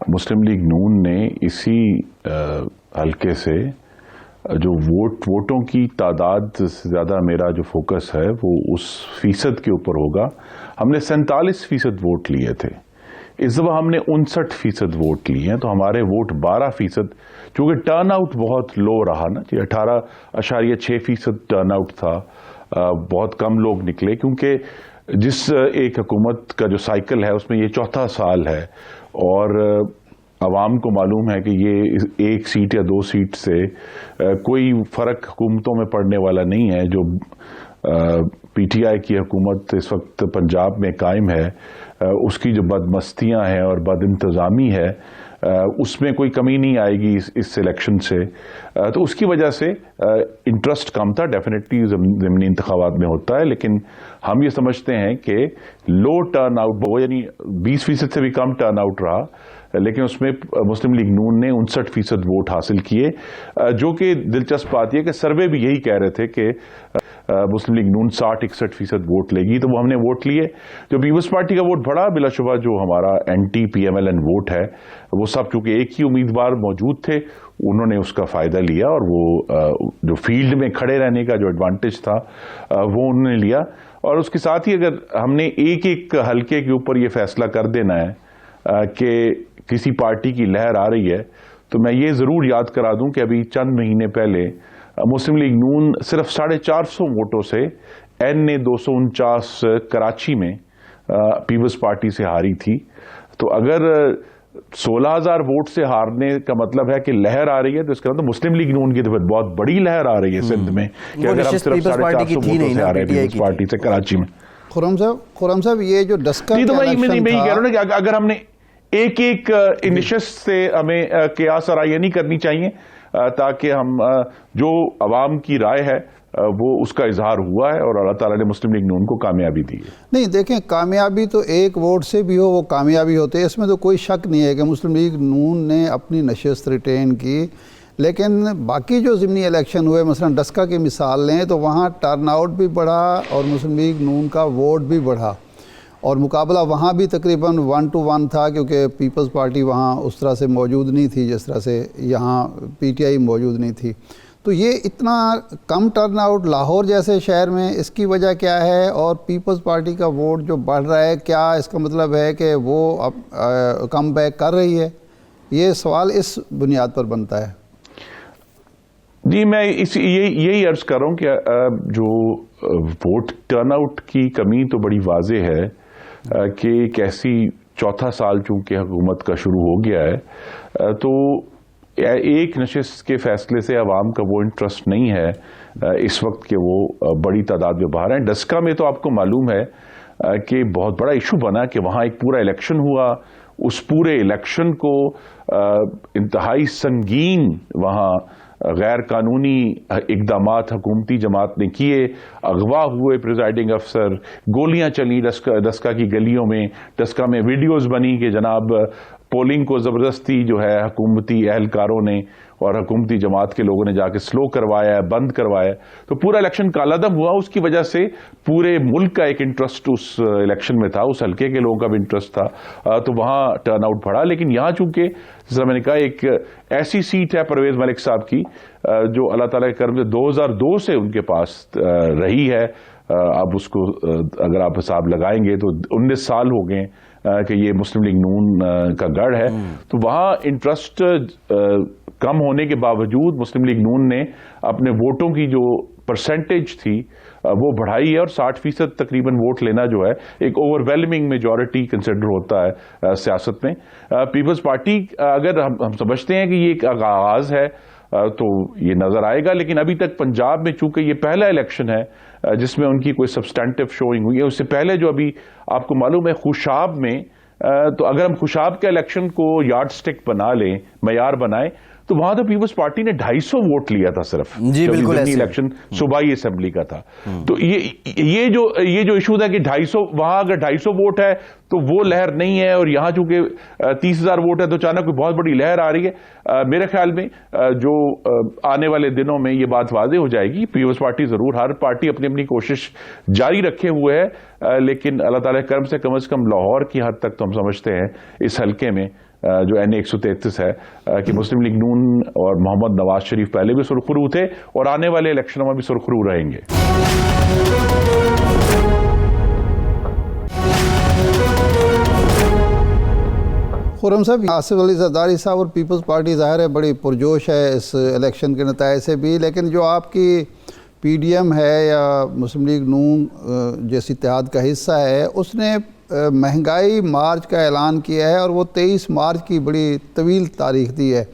مسلم league نون نے اسی حلقے سے جو ووٹوں کی تعداد سے زیادہ میرا جو فوکس ہے وہ اس فیصد کے اوپر ہوگا. ہم نے 47% ووٹ لیے تھے, اس دفعہ ہم نے 59% ووٹ لیے ہیں, تو ہمارے ووٹ 12%, چونکہ ٹرن آؤٹ بہت لو رہا نا, 18.6% ٹرن آؤٹ تھا, بہت کم لوگ نکلے, کیونکہ جس ایک حکومت کا جو سائیکل ہے اس میں یہ چوتھا سال ہے, اور عوام کو معلوم ہے کہ یہ 1 سیٹ یا 2 سیٹ سے کوئی فرق حکومتوں میں پڑنے والا نہیں ہے. جو پی ٹی آئی کی حکومت اس وقت پنجاب میں قائم ہے, اس کی جو بدمستیاں ہیں اور بد انتظامی ہے, اس میں کوئی کمی نہیں آئے گی اس الیکشن سے. تو اس کی وجہ سے انٹرسٹ کم تھا, ڈیفینیٹلی ضمنی انتخابات میں ہوتا ہے, لیکن ہم یہ سمجھتے ہیں کہ لو ٹرن آؤٹ, یعنی 20% سے بھی کم ٹرن آؤٹ رہا, لیکن اس میں مسلم لیگ نون نے 59% ووٹ حاصل کیے, جو کہ دلچسپ بات یہ کہ سروے بھی یہی کہہ رہے تھے کہ مسلم لیگ نون 60-61% ووٹ لے گی, تو وہ ہم نے ووٹ لیے. جو پیپلز پارٹی کا ووٹ بڑا, بلا شبہ جو ہمارا anti P M L N vote ہے, وہ سب چونکہ ایک ہی امیدوار موجود تھے, انہوں نے اس کا فائدہ لیا, اور وہ جو فیلڈ میں کھڑے رہنے کا جو ایڈوانٹیج تھا وہ انہوں نے لیا. اور اس کے ساتھ ہی اگر ہم نے ایک ایک حلقے کے اوپر یہ فیصلہ کر دینا ہے کہ کسی پارٹی کی لہر آ رہی ہے, تو میں یہ ضرور یاد کرا دوں کہ ابھی چند مہینے پہلے مسلم لیگ نون صرف 450 ووٹوں سے این اے 249 کراچی میں پیپلز پارٹی سے ہاری تھی. تو اگر 16,000 ووٹ سے ہارنے کا مطلب ہے کہ لہر آ رہی ہے, تو اس کا مطلب مسلم لیگ نون کی بہت بڑی لہر آ رہی ہے سندھ میں, کہ اگر ہم صرف 450 ووٹوں سے ہارے پیپلز پارٹی سے کراچی میں. خرم صاحب, یہ جو ڈسکا میں یہی کہہ رہا ہوں کہ اگر ہم نے ایک ایک نشست سے ہمیں قیاس آرائیاں نہیں کرنی چاہیے, تاکہ ہم جو عوام کی رائے ہے وہ اس کا اظہار ہوا ہے, اور اللہ تعالیٰ نے مسلم لیگ نون کو کامیابی دی ہے. نہیں دیکھیں, کامیابی تو ایک ووٹ سے بھی ہو وہ کامیابی ہوتے, اس میں تو کوئی شک نہیں ہے کہ مسلم لیگ نون نے اپنی نشست ریٹین کی, لیکن باقی جو ضمنی الیکشن ہوئے, مثلا ڈسکا کی مثال لیں تو وہاں ٹرن آؤٹ بھی بڑھا اور مسلم لیگ نون کا ووٹ بھی بڑھا, اور مقابلہ وہاں بھی تقریباً 1-1 تھا, کیونکہ پیپلز پارٹی وہاں اس طرح سے موجود نہیں تھی جس طرح سے یہاں پی ٹی آئی موجود نہیں تھی. تو یہ اتنا کم ٹرن آؤٹ لاہور جیسے شہر میں, اس کی وجہ کیا ہے؟ اور پیپلز پارٹی کا ووٹ جو بڑھ رہا ہے, کیا اس کا مطلب ہے کہ وہ اب کم بیک کر رہی ہے؟ یہ سوال اس بنیاد پر بنتا ہے. جی, میں یہی عرض کر رہا ہوں کہ جو ووٹ ٹرن آؤٹ کی کمی تو بڑی واضح ہے, کہ ایک ایسی چوتھا سال چونکہ حکومت کا شروع ہو گیا ہے, تو ایک نشست کے فیصلے سے عوام کا وہ انٹرسٹ نہیں ہے اس وقت کہ وہ بڑی تعداد میں باہر ہیں. ڈسکا میں تو آپ کو معلوم ہے کہ بہت بڑا ایشو بنا کہ وہاں ایک پورا الیکشن ہوا, اس پورے الیکشن کو انتہائی سنگین وہاں غیر قانونی اقدامات حکومتی جماعت نے کیے, اغوا ہوئے پریزائڈنگ افسر, گولیاں چلی ڈسکا کی گلیوں میں, ڈسکا میں ویڈیوز بنی کہ جناب پولنگ کو زبردستی جو ہے حکومتی اہلکاروں نے اور حکومتی جماعت کے لوگوں نے جا کے سلو کروایا ہے, بند کروایا, تو پورا الیکشن کالا دم ہوا. اس کی وجہ سے پورے ملک کا ایک انٹرسٹ اس الیکشن میں تھا, اس حلقے کے لوگوں کا بھی انٹرسٹ تھا, تو وہاں ٹرن آؤٹ بڑھا. لیکن یہاں چونکہ جس طرح میں نے کہا ایک ایسی سیٹ ہے پرویز ملک صاحب کی جو اللہ تعالیٰ کے کرم سے 2002 سے ان کے پاس رہی ہے. اب اس کو اگر آپ حساب لگائیں گے تو 19 سال ہو گئے کہ یہ مسلم لیگ نون کا گڑھ ہے. تو وہاں انٹرسٹ کم ہونے کے باوجود مسلم لیگ نون نے اپنے ووٹوں کی جو پرسنٹیج تھی وہ بڑھائی ہے, اور 60% تقریباً ووٹ لینا جو ہے ایک اوور ویلمنگ میجورٹی کنسیڈر ہوتا ہے سیاست میں. پیپلز پارٹی اگر ہم سمجھتے ہیں کہ یہ ایک آغاز ہے تو یہ نظر آئے گا, لیکن ابھی تک پنجاب میں چونکہ یہ پہلا الیکشن ہے جس میں ان کی کوئی سبسٹینٹیو شوئنگ ہوئی ہے. اس سے پہلے جو ابھی آپ کو معلوم ہے خوشاب میں, تو اگر ہم خوشاب کے الیکشن کو یارڈ سٹک بنا لیں, معیار بنائیں, تو وہاں تو پیپلز پارٹی نے 250 ووٹ لیا تھا صرف. جی بالکل, الیکشن صوبائی اسمبلی کا تھا. تو یہ جو ایشو تھا کہ 250 وہاں اگر 250 ووٹ ہے تو وہ لہر نہیں ہے, اور یہاں چونکہ 30,000 ووٹ ہے تو اچانک کوئی بہت بڑی لہر آ رہی ہے. میرے خیال میں جو آنے والے دنوں میں یہ بات واضح ہو جائے گی. پیپلز پارٹی ضرور, ہر پارٹی اپنی اپنی کوشش جاری رکھے ہوئے ہے, لیکن اللہ تعالیٰ کے کرم سے کم لاہور کی حد تک تو ہم سمجھتے ہیں اس حلقے میں جو NA 133 ہے کہ مسلم لیگ نون اور محمد نواز شریف پہلے بھی سرخرو تھے اور آنے والے الیکشنوں میں بھی سرخرو رہیں گے. خرم صاحب، آصف علی زرداری صاحب اور پیپلز پارٹی ظاہر ہے بڑی پرجوش ہے اس الیکشن کے نتائج سے بھی، لیکن جو آپ کی PDM ہے یا مسلم لیگ نون جیسی اتحاد کا حصہ ہے، اس نے مہنگائی مارچ کا اعلان کیا ہے اور وہ 23 مارچ کی بڑی طویل تاریخ دی ہے.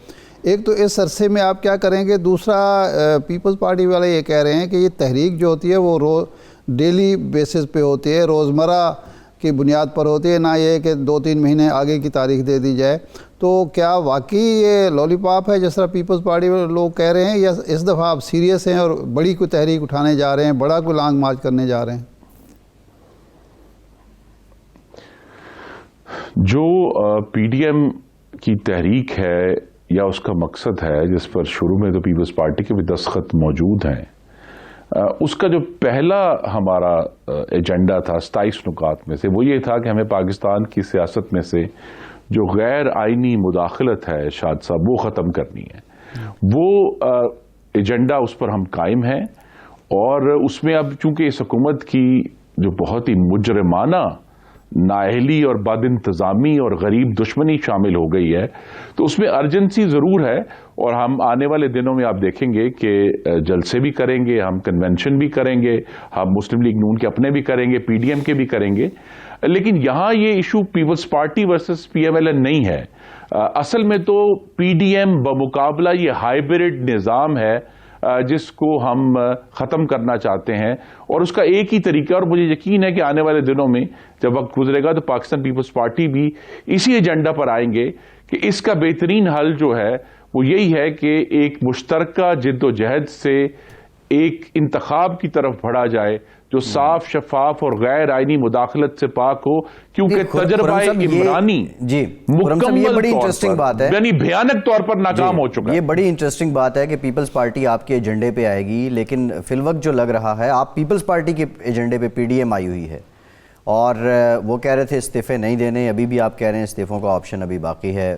ایک تو اس عرصے میں آپ کیا کریں گے؟ دوسرا، پیپلز پارٹی والے یہ کہہ رہے ہیں کہ یہ تحریک جو ہوتی ہے وہ ڈیلی بیسس پہ ہوتی ہے، روزمرہ کی بنیاد پر ہوتی ہے، نہ یہ کہ 2-3 مہینے آگے کی تاریخ دے دی جائے. تو کیا واقعی یہ لولی پاپ ہے جس طرح پیپلز پارٹی والے لوگ کہہ رہے ہیں، یا اس دفعہ آپ سیریس ہیں اور بڑی کوئی تحریک اٹھانے جا رہے ہیں، بڑا کوئی لانگ مارچ کرنے جا رہے ہیں؟ جو PDM کی تحریک ہے یا اس کا مقصد ہے، جس پر شروع میں تو پیپلز پارٹی کے بھی دستخط موجود ہیں، اس کا جو پہلا ہمارا ایجنڈا تھا 27 نکات میں سے، وہ یہ تھا کہ ہمیں پاکستان کی سیاست میں سے جو غیر آئینی مداخلت ہے شاد صاحب، وہ ختم کرنی ہے. وہ ایجنڈا اس پر ہم قائم ہیں، اور اس میں اب چونکہ اس حکومت کی جو بہت ہی مجرمانہ نااہلی اور بد انتظامی اور غریب دشمنی شامل ہو گئی ہے، تو اس میں ارجنسی ضرور ہے. اور ہم آنے والے دنوں میں آپ دیکھیں گے کہ جلسے بھی کریں گے، ہم کنونشن بھی کریں گے، ہم مسلم لیگ نون کے اپنے بھی کریں گے، PDM کے بھی کریں گے. لیکن یہاں یہ issue Peoples Party versus PMLN نہیں ہے. اصل میں تو PDM بمقابلہ یہ ہائیبرڈ نظام ہے جس کو ہم ختم کرنا چاہتے ہیں، اور اس کا ایک ہی طریقہ، اور مجھے یقین ہے کہ آنے والے دنوں میں جب وقت گزرے گا تو پاکستان پیپلز پارٹی بھی اسی ایجنڈا پر آئیں گے کہ اس کا بہترین حل جو ہے وہ یہی ہے کہ ایک مشترکہ جد و جہد سے ایک انتخاب کی طرف بڑھا جائے جو صاف، شفاف اور غیر آئینی مداخلت سے پاک ہو، کیونکہ تجربہ عمرانی مکمل بڑی انٹرسٹنگ بات ہے، یعنی بھیانک طور پر ناکام ہو چکا ہے. یہ بڑی انٹرسٹنگ بات ہے کہ پیپلز پارٹی آپ کے ایجنڈے پہ آئے گی، لیکن فی الوقت جو لگ رہا ہے آپ پیپلز پارٹی کے ایجنڈے پہ PDM آئی ہوئی ہے، اور وہ کہہ رہے تھے استعفے نہیں دینے، ابھی بھی آپ کہہ رہے ہیں استعفوں کا آپشن ابھی باقی ہے.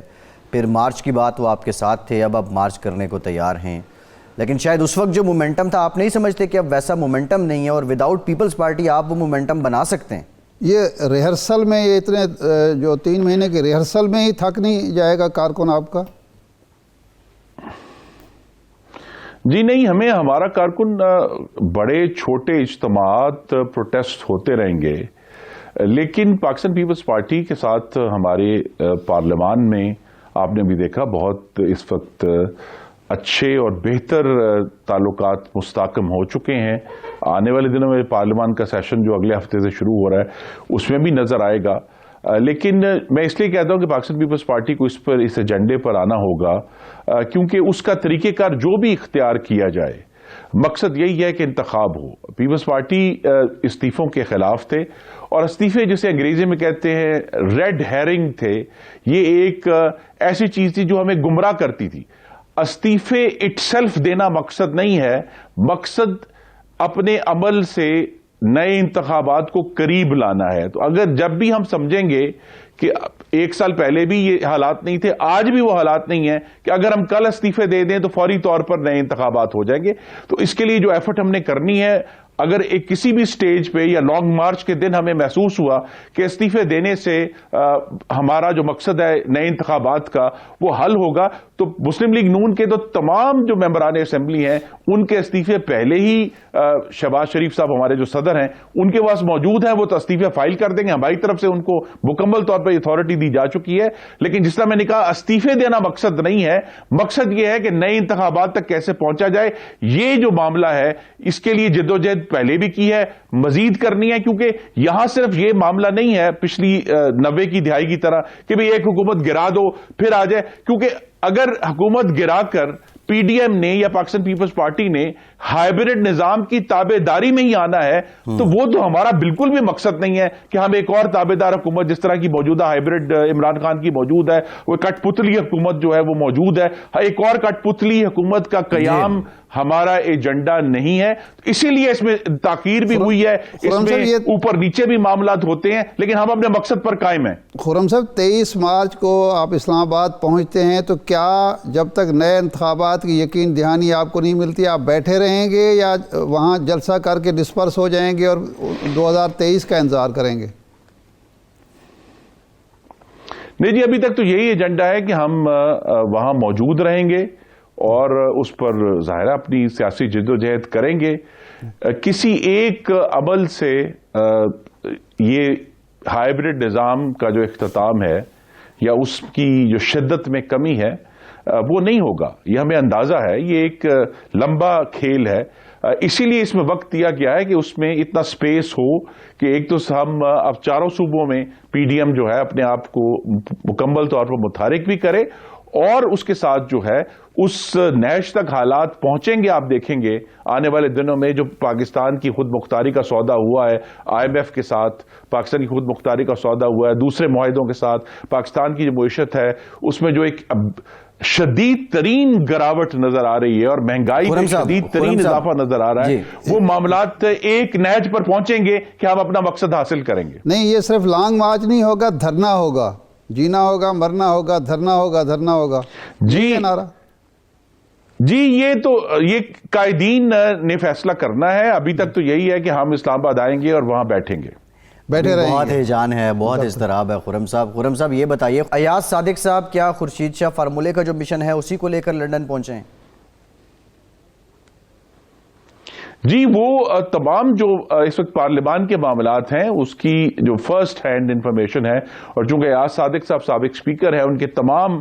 پھر مارچ کی بات وہ آپ کے ساتھ تھے، اب آپ مارچ کرنے کو تیار ہیں، لیکن شاید اس وقت جو مومنٹم تھا آپ نہیں سمجھتے کہ اب ویسا مومنٹم نہیں ہے، اور وداؤٹ پیپلز پارٹی آپ وہ مومنٹم بنا سکتے ہیں؟ یہ ریہرسل میں، یہ اتنے جو 3 مہینے کے ریہرسل میں ہی تھک نہیں جائے گا کارکن آپ کا؟ جی نہیں، ہمیں ہمارا کارکن بڑے چھوٹے اجتماعات، پروٹیسٹ ہوتے رہیں گے، لیکن پاکستان پیپلز پارٹی کے ساتھ ہمارے پارلیمان میں آپ نے بھی دیکھا بہت اس وقت اچھے اور بہتر تعلقات مستحکم ہو چکے ہیں. آنے والے دنوں میں پارلیمان کا سیشن جو اگلے ہفتے سے شروع ہو رہا ہے اس میں بھی نظر آئے گا. لیکن میں اس لیے کہتا ہوں کہ پاکستان پیپلز پارٹی کو اس ایجنڈے پر آنا ہوگا، کیونکہ اس کا طریقہ کار جو بھی اختیار کیا جائے، مقصد یہی ہے کہ انتخاب ہو. پیپلز پارٹی استعفوں کے خلاف تھے، اور استعفے جسے انگریزی میں کہتے ہیں ریڈ ہیرنگ تھے. یہ ایک ایسی چیز تھی جو ہمیں گمراہ کرتی تھی. استعفے اٹ سیلف دینا مقصد نہیں ہے، مقصد اپنے عمل سے نئے انتخابات کو قریب لانا ہے. تو اگر جب بھی ہم سمجھیں گے کہ 1 سال پہلے بھی یہ حالات نہیں تھے، آج بھی وہ حالات نہیں ہیں کہ اگر ہم کل استعفے دے دیں تو فوری طور پر نئے انتخابات ہو جائیں گے، تو اس کے لیے جو ایفرٹ ہم نے کرنی ہے، اگر ایک کسی بھی سٹیج پہ یا لانگ مارچ کے دن ہمیں محسوس ہوا کہ استعفے دینے سے ہمارا جو مقصد ہے نئے انتخابات کا وہ حل ہوگا، تو مسلم لیگ نون کے تو تمام جو ممبران اسمبلی ہیں ان کے استعفے پہلے ہی شہباز شریف صاحب ہمارے جو صدر ہیں ان کے پاس موجود ہیں، وہ تو استعفے فائل کر دیں گے. ہماری طرف سے ان کو مکمل طور پر اتھارٹی دی جا چکی ہے. لیکن جس طرح میں نے کہا استعفے دینا مقصد نہیں ہے، مقصد یہ ہے کہ نئے انتخابات تک کیسے پہنچا جائے. یہ جو معاملہ ہے اس کے لیے جدوجہد پہلے بھی کی ہے، مزید کرنی ہے، کیونکہ یہاں صرف یہ معاملہ نہیں ہے پچھلی 90 کی دہائی کی طرح کہ بھئی ایک حکومت گرا دو پھر آ جائے. کیونکہ اگر حکومت گرا کر پی ڈی ایم نے یا پاکستان پیپلز پارٹی نے ہائبرڈ نظام کی تابع داری میں ہی آنا ہے تو وہ تو ہمارا بالکل بھی مقصد نہیں ہے کہ ہم ایک اور تابع دار حکومت جس طرح کی موجودہ ہائبرڈ عمران خان کی موجود ہے، وہ کٹ پتلی حکومت جو ہے وہ موجود ہے، ایک اور کٹ پتلی حکومت کا قیام ہمارا ایجنڈا نہیں ہے، اسی لیے اس میں تاخیر بھی ہوئی ہے، اس میں اوپر نیچے بھی معاملات ہوتے ہیں، لیکن ہم اپنے مقصد پر قائم ہیں۔ خرم صاحب 23 مارچ کو آپ اسلام آباد پہنچتے ہیں تو کیا جب تک نئے انتخابات کی یقین دہانی آپ کو نہیں ملتی آپ بیٹھے رہیں گے یا وہاں جلسہ کر کے ڈسپرس ہو جائیں گے اور 2023 کا انتظار کریں گے؟ نہیں جی، ابھی تک تو یہی ایجنڈا ہے کہ ہم وہاں موجود رہیں گے اور اس پر ظاہرہ اپنی سیاسی جدوجہد کریں گے۔ کسی ایک عمل سے یہ ہائبرڈ نظام کا جو اختتام ہے یا اس کی جو شدت میں کمی ہے وہ نہیں ہوگا، یہ ہمیں اندازہ ہے، یہ ایک لمبا کھیل ہے، اسی لیے اس میں وقت دیا گیا ہے کہ اس میں اتنا سپیس ہو کہ ایک تو ہم اب چاروں صوبوں میں پی ڈی ایم جو ہے اپنے آپ کو مکمل طور پر متحرک بھی کرے اور اس کے ساتھ جو ہے اس نہج تک حالات پہنچیں گے۔ آپ دیکھیں گے آنے والے دنوں میں جو پاکستان کی خود مختاری کا سودا ہوا ہے آئی ایم ایف کے ساتھ، پاکستان کی خود مختاری کا سودا ہوا ہے دوسرے معاہدوں کے ساتھ، پاکستان کی جو معیشت ہے اس میں جو ایک شدید ترین گراوٹ نظر آ رہی ہے اور مہنگائی میں شدید ترین اضافہ نظر آ رہا ہے، وہ معاملات ایک نہج پر پہنچیں گے کہ ہم اپنا مقصد حاصل کریں گے۔ نہیں، یہ صرف لانگ مارچ نہیں ہوگا، دھرنا ہوگا، جینا ہوگا، مرنا ہوگا، دھرنا ہوگا، دھرنا ہوگا، جی نعرہ۔ جی یہ قائدین نے فیصلہ کرنا ہے، ابھی تک تو یہی ہے کہ ہم اسلام آباد آئیں گے اور وہاں بیٹھیں گے، بیٹھے رہیں گے۔ بہت ہیجان ہے، بہت اضطراب ہے۔ خرم صاحب یہ بتائیے، ایاز صادق صاحب کیا خورشید شاہ فارمولے کا جو مشن ہے اسی کو لے کر لندن پہنچے ہیں؟ جی وہ تمام جو اس وقت پارلیمان کے معاملات ہیں اس کی جو فرسٹ ہینڈ انفارمیشن ہے، اور چونکہ ایاز صادق صاحب سابق اسپیکر ہیں، ان کے تمام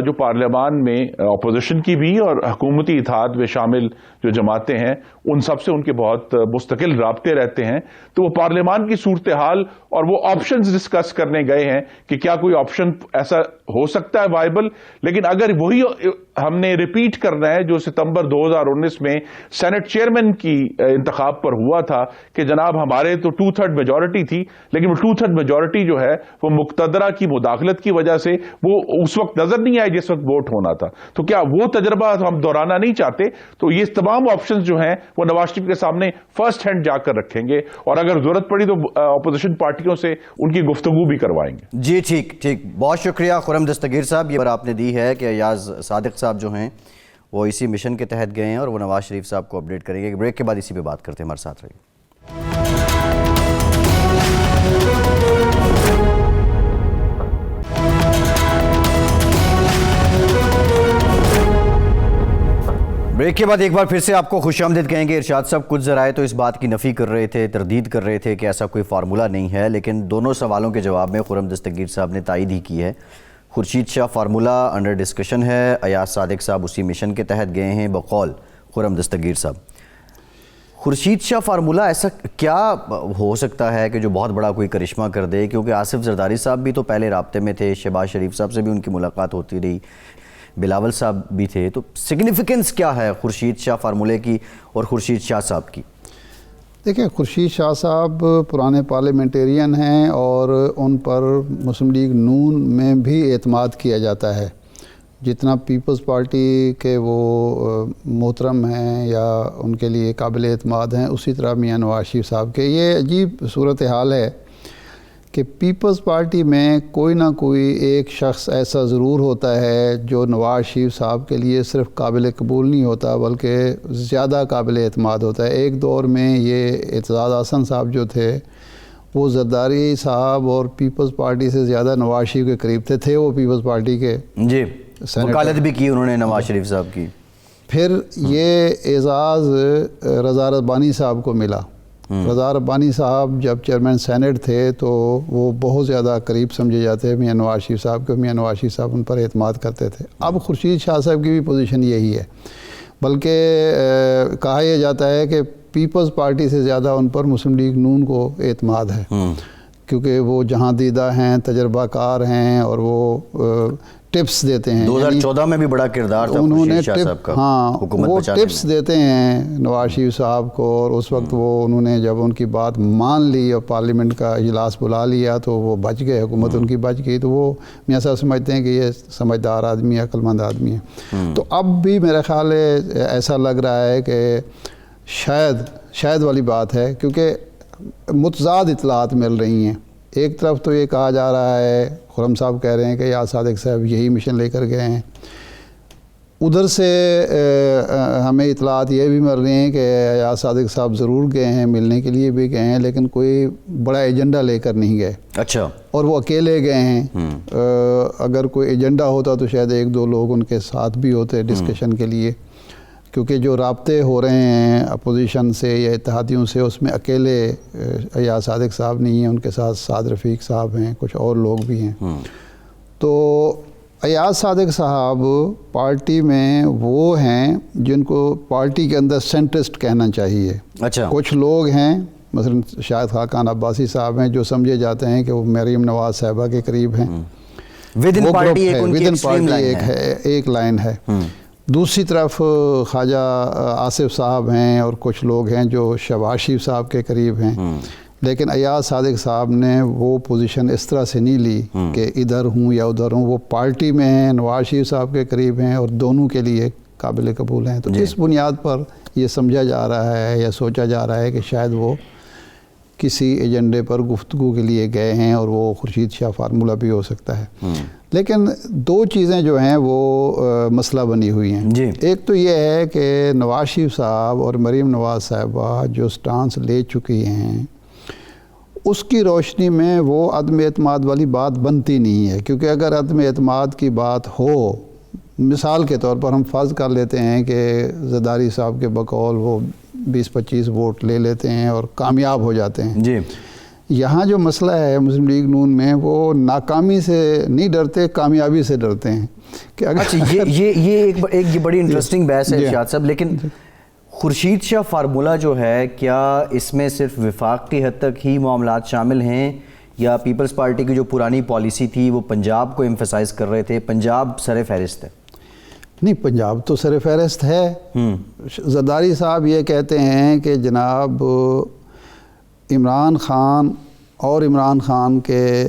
جو پارلیمان میں اپوزیشن کی بھی اور حکومتی اتحاد میں شامل جو جماعتیں ہیں ان سب سے ان کے بہت مستقل رابطے رہتے ہیں، تو وہ پارلیمان کی صورتحال اور وہ آپشنز ڈسکس کرنے گئے ہیں کہ کیا کوئی آپشن ایسا ہو سکتا ہے وائبل، لیکن اگر وہی ہم نے ریپیٹ کرنا ہے جو ستمبر 2019 میں سینٹ چیئرمین کی انتخاب پر ہوا تھا کہ جناب ہمارے تو 2/3 میجورٹی تھی، لیکن وہ 2/3 میجورٹی جو ہے وہ مقتدرہ کی مداخلت کی وجہ سے وہ اس وقت نظر نہیں آئی جس وقت ووٹ ہونا تھا، تو کیا وہ تجربہ ہم دہرانا نہیں چاہتے؟ تو یہ تمام آپشنز جو ہیں وہ نواز شریف کے سامنے فرسٹ ہینڈ جا کر رکھیں گے اور اگر ضرورت پڑی تو اپوزیشن پارٹیوں سے ان کی گفتگو بھی کروائیں گے۔ جی ٹھیک، بہت شکریہ خرم دستگیر صاحب، یہ آپ نے دی ہے کہ ایاز صادق صاحب جو ہیں وہ اسی مشن کے تحت گئے ہیں اور وہ نواز شریف صاحب کو اپڈیٹ کریں گے۔ بریک کے بعد اسی پہ بات کرتے ہیں، ہمارے ساتھ رہیے۔ بریک کے بعد ایک بار پھر سے آپ کو خوش آمدید کہیں گے۔ ارشاد صاحب کچھ ذرائع تو اس بات کی نفی کر رہے تھے، تردید کر رہے تھے کہ ایسا کوئی فارمولہ نہیں ہے، لیکن دونوں سوالوں کے جواب میں خرم دستگیر صاحب نے تائید ہی کی ہے۔ Khurshid Shah formula under discussion ہے، ایاز صادق صاحب اسی مشن کے تحت گئے ہیں بقول خرم دستگیر صاحب۔ خورشید شاہ فارمولہ ایسا کیا ہو سکتا ہے کہ جو بہت بڑا کوئی کرشمہ کر دے؟ کیونکہ آصف زرداری صاحب بھی تو پہلے رابطے میں تھے، شہباز شریف صاحب سے بھی ان کی ملاقات ہوتی رہی، بلاول صاحب بھی تھے، تو سگنیفیکنس کیا ہے خورشید شاہ فارمولے کی اور خورشید شاہ صاحب کی؟ دیکھیں، خورشید شاہ صاحب پرانے پارلیمنٹیرین ہیں اور ان پر مسلم لیگ نون میں بھی اعتماد کیا جاتا ہے، جتنا پیپلز پارٹی کے وہ محترم ہیں یا ان کے لیے قابل اعتماد ہیں، اسی طرح میاں نواز شریف صاحب کے۔ یہ عجیب صورتحال ہے کہ پیپلز پارٹی میں کوئی نہ کوئی ایک شخص ایسا ضرور ہوتا ہے جو نواز شریف صاحب کے لیے صرف قابل قبول نہیں ہوتا بلکہ زیادہ قابل اعتماد ہوتا ہے۔ ایک دور میں یہ اعتزاز احسن صاحب جو تھے وہ زرداری صاحب اور پیپلز پارٹی سے زیادہ نواز شریف کے قریب تھے وہ پیپلز پارٹی کے جی وکالت بھی کی انہوں نے نواز شریف صاحب کی۔ پھر یہ اعزاز رضا ربانی صاحب کو ملا۔ رضا ربانی صاحب جب چیئرمین سینٹ تھے تو وہ بہت زیادہ قریب سمجھے جاتے ہیں میاں نواز شریف صاحب کے، میاں نواز شریف صاحب ان پر اعتماد کرتے تھے۔ اب خورشید شاہ صاحب کی بھی پوزیشن یہی ہے، بلکہ کہا یہ جاتا ہے کہ پیپلز پارٹی سے زیادہ ان پر مسلم لیگ نون کو اعتماد ہے، کیونکہ وہ جہاں دیدہ ہیں، تجربہ کار ہیں اور وہ ٹپس دیتے ہیں. 2014 میں بھی بڑا کردار تھا انہوں نے خورشید شاہ صاحب کا حکومت وہ بچانے ٹپس دیتے ہیں نواز شریف صاحب کو, اور اس وقت انہوں نے جب ان کی بات مان لی اور پارلیمنٹ کا اجلاس بلا لیا تو وہ بچ گئے, حکومت ان کی بچ گئی. تو وہ میاں صاحب سمجھتے ہیں کہ یہ سمجھدار آدمی ہے, عقل مند آدمی ہے. تو اب بھی میرا خیال ہے ایسا لگ رہا ہے کہ شاید والی بات ہے, کیونکہ متضاد اطلاعات مل رہی ہیں. ایک طرف تو یہ کہا جا رہا ہے, خرم صاحب کہہ رہے ہیں کہ ایاز صادق صاحب یہی مشن لے کر گئے ہیں. ادھر سے ہمیں اطلاعات یہ بھی مل رہی ہیں کہ ایاز صادق صاحب ضرور گئے ہیں, ملنے کے لیے بھی گئے ہیں, لیکن کوئی بڑا ایجنڈا لے کر نہیں گئے. اچھا. اور وہ اکیلے گئے ہیں. اگر کوئی ایجنڈا ہوتا تو شاید ایک دو لوگ ان کے ساتھ بھی ہوتے ڈسکشن کے لیے, کیونکہ جو رابطے ہو رہے ہیں اپوزیشن سے یا اتحادیوں سے, اس میں اکیلے ایاز صادق صاحب نہیں ہیں, ان کے ساتھ سعد رفیق صاحب ہیں, کچھ اور لوگ بھی ہیں. تو ایاز صادق صاحب پارٹی میں وہ ہیں جن کو پارٹی کے اندر سینٹرسٹ کہنا چاہیے. اچھا. کچھ لوگ ہیں مثلا شاہد خاقان عباسی صاحب ہیں جو سمجھے جاتے ہیں کہ وہ مریم نواز صاحبہ کے قریب ہیں. ودن پارٹی ایک لائن ہے. دوسری طرف خواجہ آصف صاحب ہیں اور کچھ لوگ ہیں جو شہباز شریف صاحب کے قریب ہیں. لیکن ایاز صادق صاحب نے وہ پوزیشن اس طرح سے نہیں لی کہ ادھر ہوں یا ادھر ہوں. وہ پارٹی میں ہیں, نواز شریف صاحب کے قریب ہیں اور دونوں کے لیے قابل قبول ہیں. تو اس بنیاد پر یہ سمجھا جا رہا ہے یا سوچا جا رہا ہے کہ شاید وہ کسی ایجنڈے پر گفتگو کے لیے گئے ہیں, اور وہ خورشید شاہ فارمولہ بھی ہو سکتا ہے. لیکن دو چیزیں جو ہیں وہ مسئلہ بنی ہوئی ہیں. ایک تو یہ ہے کہ نواز شریف صاحب اور مریم نواز صاحبہ جو سٹانس لے چکی ہیں, اس کی روشنی میں وہ عدم اعتماد والی بات بنتی نہیں ہے. کیونکہ اگر عدم اعتماد کی بات ہو, مثال کے طور پر ہم فرض کر لیتے ہیں کہ زرداری صاحب کے بقول وہ 20-25 ووٹ لے لیتے ہیں اور کامیاب ہو جاتے ہیں. جی. یہاں جو مسئلہ ہے مسلم لیگ نون میں, وہ ناکامی سے نہیں ڈرتے, کامیابی سے ڈرتے ہیں. کہ اچھا, یہ ایک بڑی انٹرسٹنگ بحث ہے ارشاد صاحب. لیکن خورشید شاہ فارمولہ جو ہے, کیا اس میں صرف وفاق کی حد تک ہی معاملات شامل ہیں, یا پیپلز پارٹی کی جو پرانی پالیسی تھی وہ پنجاب کو ایمفسائز کر رہے تھے, پنجاب سر فہرست ہے؟ نہیں, پنجاب تو سر فہرست ہے. زرداری صاحب یہ کہتے ہیں کہ جناب عمران خان اور عمران خان کے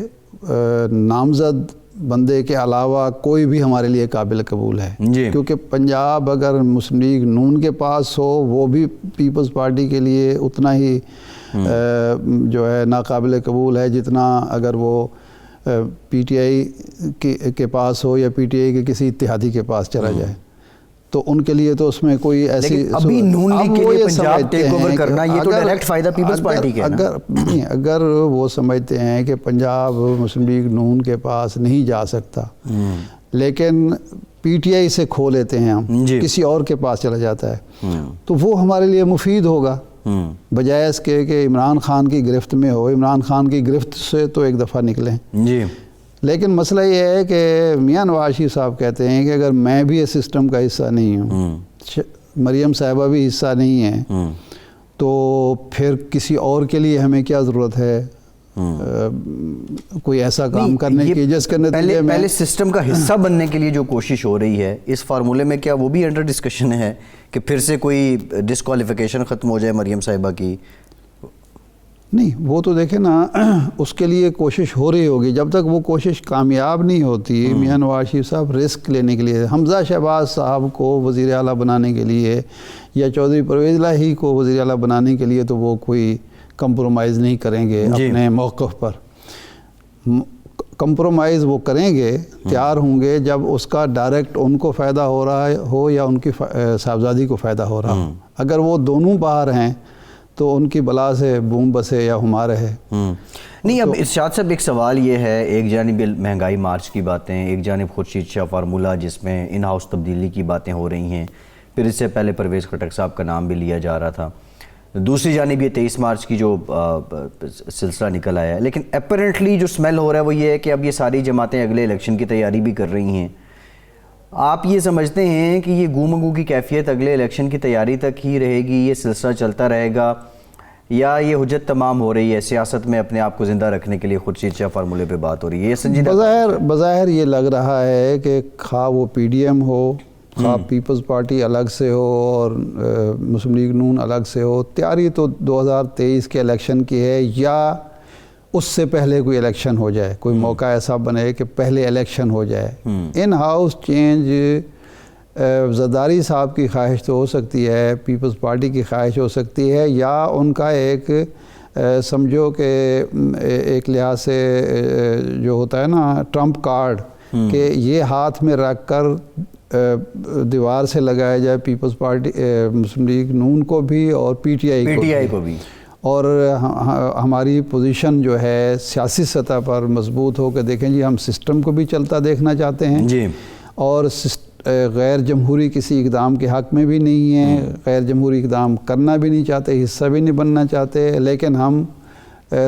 نامزد بندے کے علاوہ کوئی بھی ہمارے لیے قابل قبول ہے. کیونکہ پنجاب اگر مسلم لیگ نون کے پاس ہو, وہ بھی پیپلز پارٹی کے لیے اتنا ہی جو ہے ناقابل قبول ہے جتنا اگر وہ پی ٹی آئی کے پاس ہو یا پی ٹی آئی کے کسی اتحادی کے پاس چلا جائے. تو ان کے لیے تو اس میں کوئی ایسی, ابھی نون لیگ کے لیے پنجاب ٹیک اوور کرنا یہ تو ڈائریکٹ فائدہ پیپلز پارٹی کے ہے. اگر وہ سمجھتے ہیں کہ پنجاب مسلم لیگ نون کے پاس نہیں جا سکتا, لیکن پی ٹی آئی سے کھو لیتے ہیں ہم, کسی اور کے پاس چلا جاتا ہے, تو وہ ہمارے لیے مفید ہوگا بجائے اس کے کہ عمران خان کی گرفت میں ہو. عمران خان کی گرفت سے تو ایک دفعہ نکلیں. لیکن مسئلہ یہ ہے کہ میاں نواز شریف صاحب کہتے ہیں کہ اگر میں بھی اس سسٹم کا حصہ نہیں ہوں, مریم صاحبہ بھی حصہ نہیں ہے, تو پھر کسی اور کے لیے ہمیں کیا ضرورت ہے کوئی ایسا کام کرنے کی جس کے نتیجے میں پہلے سسٹم کا حصہ بننے کے لیے جو کوشش ہو رہی ہے اس فارمولے میں, کیا وہ بھی انڈر ڈسکشن ہے کہ پھر سے کوئی ڈسکوالیفیکیشن ختم ہو جائے مریم صاحبہ کی؟ نہیں, وہ تو دیکھیں نا, اس کے لیے کوشش ہو رہی ہوگی. جب تک وہ کوشش کامیاب نہیں ہوتی, میاں نواز شریف صاحب رسک لینے کے لیے حمزہ شہباز صاحب کو وزیر اعلیٰ بنانے کے لیے یا چودھری پرویز الہی کو وزیر اعلیٰ بنانے کے لیے تو وہ کوئی کمپرومائز نہیں کریں گے اپنے موقف پر. کمپرومائز وہ کریں گے, تیار ہوں گے جب اس کا ڈائریکٹ ان کو فائدہ ہو رہا ہو یا ان کی صاحبزادی کو فائدہ ہو رہا ہو. اگر وہ دونوں باہر ہیں تو ان کی بلا سے بوم بسے یا ہمارے ہے. نہیں, اب ارشاد صاحب ایک سوال یہ ہے, ایک جانب مہنگائی مارچ کی باتیں, ایک جانب خورشید شاہ فارمولہ جس میں ان ہاؤس تبدیلی کی باتیں ہو رہی ہیں, پھر اس سے پہلے پرویز خٹک صاحب کا نام بھی لیا جا رہا تھا, دوسری جانب یہ 23 مارچ کی جو سلسلہ نکل آیا ہے. لیکن اپیرنٹلی جو سمیل ہو رہا ہے وہ یہ ہے کہ اب یہ ساری جماعتیں اگلے الیکشن کی تیاری بھی کر رہی ہیں. آپ یہ سمجھتے ہیں کہ یہ گو مگو کی کیفیت اگلے الیکشن کی تیاری تک ہی رہے گی, یہ سلسلہ چلتا رہے گا, یا یہ حجت تمام ہو رہی ہے سیاست میں اپنے آپ کو زندہ رکھنے کے لیے خورشید شاہ فارمولے پہ بات ہو رہی ہے؟ یہ سنجیدہ بظاہر یہ لگ رہا ہے کہ خواہ وہ پی ڈی ایم ہو، خواہ پیپلز پارٹی الگ سے ہو اور مسلم لیگ نون الگ سے ہو، تیاری تو 2023 کے الیکشن کی ہے، یا اس سے پہلے کوئی الیکشن ہو جائے، کوئی موقع ایسا بنے کہ پہلے الیکشن ہو جائے۔ ان ہاؤس چینج زرداری صاحب کی خواہش تو ہو سکتی ہے، پیپلز پارٹی کی خواہش ہو سکتی ہے، یا ان کا ایک سمجھو کہ ایک لحاظ سے جو ہوتا ہے نا ٹرمپ کارڈ، کہ یہ ہاتھ میں رکھ کر دیوار سے لگایا جائے پیپلز پارٹی، مسلم لیگ نون کو بھی اور پی ٹی آئی کو بھی، اور ہماری پوزیشن جو ہے سیاسی سطح پر مضبوط ہو کہ دیکھیں جی ہم سسٹم کو بھی چلتا دیکھنا چاہتے ہیں جی، اور غیر جمہوری کسی اقدام کے حق میں بھی نہیں ہیں، غیر جمہوری اقدام کرنا بھی نہیں چاہتے، حصہ بھی نہیں بننا چاہتے، لیکن ہم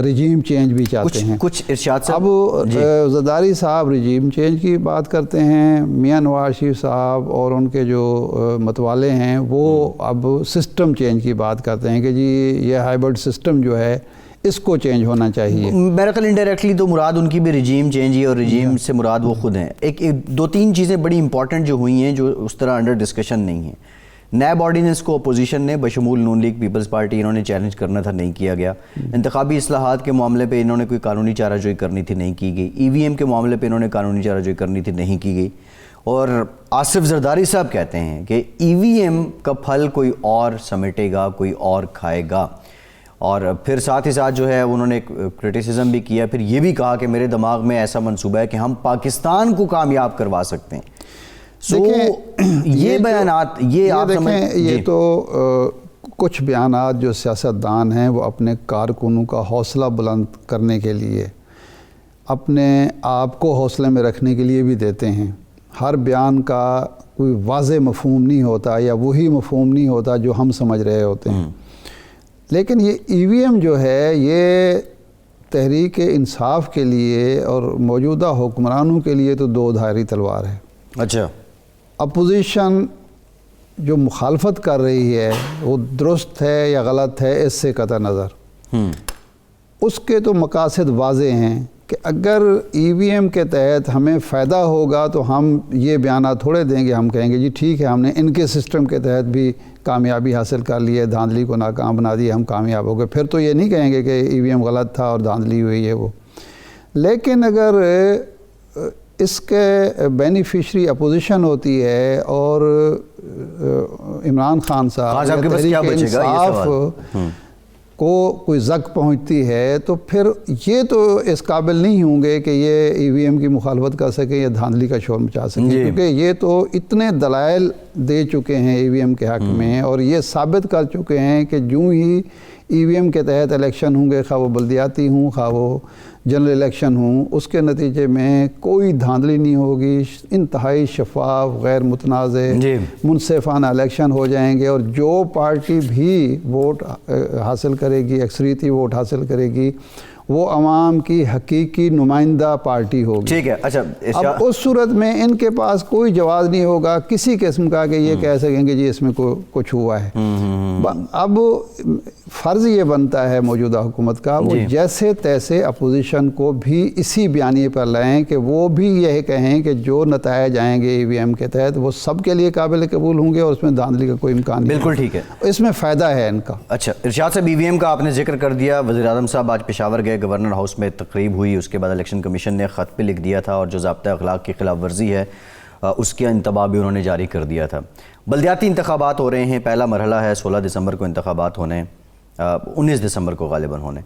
رجیم چینج بھی چاہتے ہیں۔ کچھ ارشاد صاحب، اب زرداری صاحب رجیم چینج کی بات کرتے ہیں، میاں نواز شریف صاحب اور ان کے جو متوالے ہیں وہ اب سسٹم چینج کی بات کرتے ہیں کہ جی یہ ہائیبرڈ سسٹم جو ہے اس کو چینج ہونا چاہیے۔ میرا خیال انڈائریکٹلی تو مراد ان کی بھی رجیم چینج ہی، اور رجیم سے مراد وہ خود ہیں۔ ایک دو تین چیزیں بڑی امپورٹنٹ جو ہوئی ہیں جو اس طرح انڈر ڈسکشن نہیں ہیں۔ نیب آرڈیننس کو اپوزیشن نے بشمول نون لیگ پیپلز پارٹی انہوں نے چیلنج کرنا تھا، نہیں کیا گیا۔ انتخابی اصلاحات کے معاملے پہ انہوں نے کوئی قانونی چارہ جوئی کرنی تھی، نہیں کی گئی۔ ای وی ایم کے معاملے پہ انہوں نے قانونی چارہ جوئی کرنی تھی، نہیں کی گئی۔ اور آصف زرداری صاحب کہتے ہیں کہ ای وی ایم کا پھل کوئی اور سمیٹے گا، کوئی اور کھائے گا۔ اور پھر ساتھ ہی ساتھ جو ہے انہوں نے کرٹیسزم بھی کیا، پھر یہ بھی کہا کہ میرے دماغ میں ایسا منصوبہ ہے کہ ہم پاکستان کو کامیاب کروا سکتے ہیں۔ یہ بیانات یہ تو کچھ بیانات جو سیاستدان ہیں وہ اپنے کارکنوں کا حوصلہ بلند کرنے کے لیے، اپنے آپ کو حوصلے میں رکھنے کے لیے بھی دیتے ہیں۔ ہر بیان کا کوئی واضح مفہوم نہیں ہوتا، یا وہی مفہوم نہیں ہوتا جو ہم سمجھ رہے ہوتے ہیں۔ لیکن یہ ای وی ایم جو ہے یہ تحریک انصاف کے لیے اور موجودہ حکمرانوں کے لیے تو دو دھاری تلوار ہے۔ اچھا، اپوزیشن جو مخالفت کر رہی ہے وہ درست ہے یا غلط ہے اس سے قطع نظر، اس کے تو مقاصد واضح ہیں کہ اگر ای وی ایم کے تحت ہمیں فائدہ ہوگا تو ہم یہ بیانات تھوڑے دیں گے، ہم کہیں گے جی ٹھیک ہے ہم نے ان کے سسٹم کے تحت بھی کامیابی حاصل کر لی ہے، دھاندلی کو ناکام بنا دی، ہم کامیاب ہو گئے، پھر تو یہ نہیں کہیں گے کہ ای وی ایم غلط تھا اور دھاندلی ہوئی ہے وہ۔ لیکن اگر اس کے بینیفیشری اپوزیشن ہوتی ہے اور عمران خان صاحب تحریک انصاف کو کوئی زک پہنچتی ہے، تو پھر یہ تو اس قابل نہیں ہوں گے کہ یہ ای وی ایم کی مخالفت کر سکیں یا دھاندلی کا شور مچا سکیں، کیونکہ یہ تو اتنے دلائل دے چکے ہیں ای وی ایم کے حق میں، اور یہ ثابت کر چکے ہیں کہ جو ہی ای وی ایم کے تحت الیکشن ہوں گے، خواہ وہ بلدیاتی ہوں خواہ وہ جنرل الیکشن ہوں، اس کے نتیجے میں کوئی دھاندلی نہیں ہوگی، انتہائی شفاف، غیر متنازع، منصفانہ الیکشن ہو جائیں گے، اور جو پارٹی بھی ووٹ حاصل کرے گی، اکثریتی ووٹ حاصل کرے گی، وہ عوام کی حقیقی نمائندہ پارٹی ہوگی۔ ٹھیک ہے، اچھا، اب اس صورت میں ان کے پاس کوئی جواز نہیں ہوگا کسی قسم کا کہ یہ کہہ سکیں گے جی اس میں کچھ ہوا ہے۔ اب فرض یہ بنتا ہے موجودہ حکومت کا، وہ جیسے تیسے اپوزیشن کو بھی اسی بیانیے پر لائیں کہ وہ بھی یہ کہیں کہ جو نتائج آئیں گے ای وی ایم کے تحت وہ سب کے لیے قابل قبول ہوں گے، اور اس میں دھاندلی کا کوئی امکان نہیں۔ بالکل ٹھیک ہے، اس میں فائدہ ہے ان کا۔ اچھا ارشاد صاحب، ای وی ایم کا آپ نے ذکر کر دیا، وزیر اعظم صاحب آج پشاور گئے، گورنر ہاؤس میں تقریب ہوئی، اس کے بعد الیکشن کمیشن نے خط بھی لکھ دیا تھا، اور جو ضابطہ اخلاق کی خلاف ورزی ہے اس کے انتباہ بھی انہوں نے جاری کر دیا تھا۔ بلدیاتی انتخابات ہو رہے ہیں، پہلا مرحلہ ہے، 16 دسمبر کو انتخابات ہونے، 19 دسمبر کو غالباً ہونے،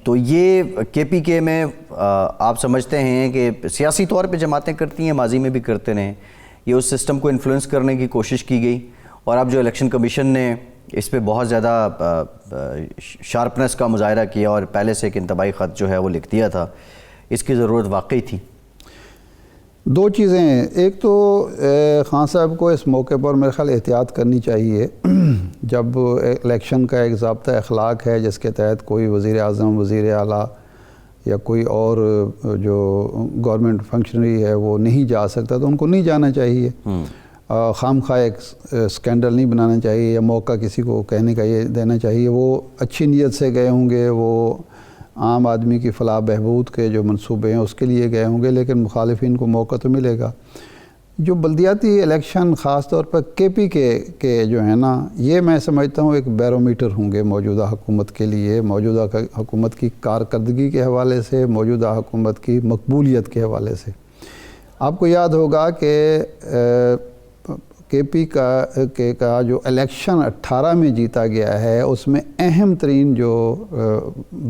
تو یہ کے پی کے میں آپ سمجھتے ہیں کہ سیاسی طور پہ جماعتیں کرتی ہیں، ماضی میں بھی کرتے رہے، یہ اس سسٹم کو انفلوئنس کرنے کی کوشش کی گئی، اور اب جو الیکشن کمیشن نے اس پہ بہت زیادہ شارپنس کا مظاہرہ کیا اور پہلے سے ایک انتباہی خط جو ہے وہ لکھ دیا تھا، اس کی ضرورت واقعی تھی؟ دو چیزیں ہیں، ایک تو خان صاحب کو اس موقع پر میرے خیال احتیاط کرنی چاہیے، جب الیکشن کا ایک ضابطہ اخلاق ہے جس کے تحت کوئی وزیر اعظم، وزیر اعلیٰ یا کوئی اور جو گورنمنٹ فنکشنری ہے وہ نہیں جا سکتا، تو ان کو نہیں جانا چاہیے۔ خام خواہ ایک اسکینڈل نہیں بنانا چاہیے یا موقع کسی کو کہنے کا یہ دینا چاہیے. وہ اچھی نیت سے گئے ہوں گے, وہ عام آدمی کی فلاح بہبود کے جو منصوبے ہیں اس کے لیے گئے ہوں گے, لیکن مخالفین کو موقع تو ملے گا. جو بلدیاتی الیکشن خاص طور پر کے پی کے جو ہے نا, یہ میں سمجھتا ہوں ایک بیرومیٹر ہوں گے موجودہ حکومت کے لیے, موجودہ حکومت کی کارکردگی کے حوالے سے, موجودہ حکومت کی مقبولیت کے حوالے سے. آپ کو یاد ہوگا کہ کے پی کا جو الیکشن 18 میں جیتا گیا ہے, اس میں اہم ترین جو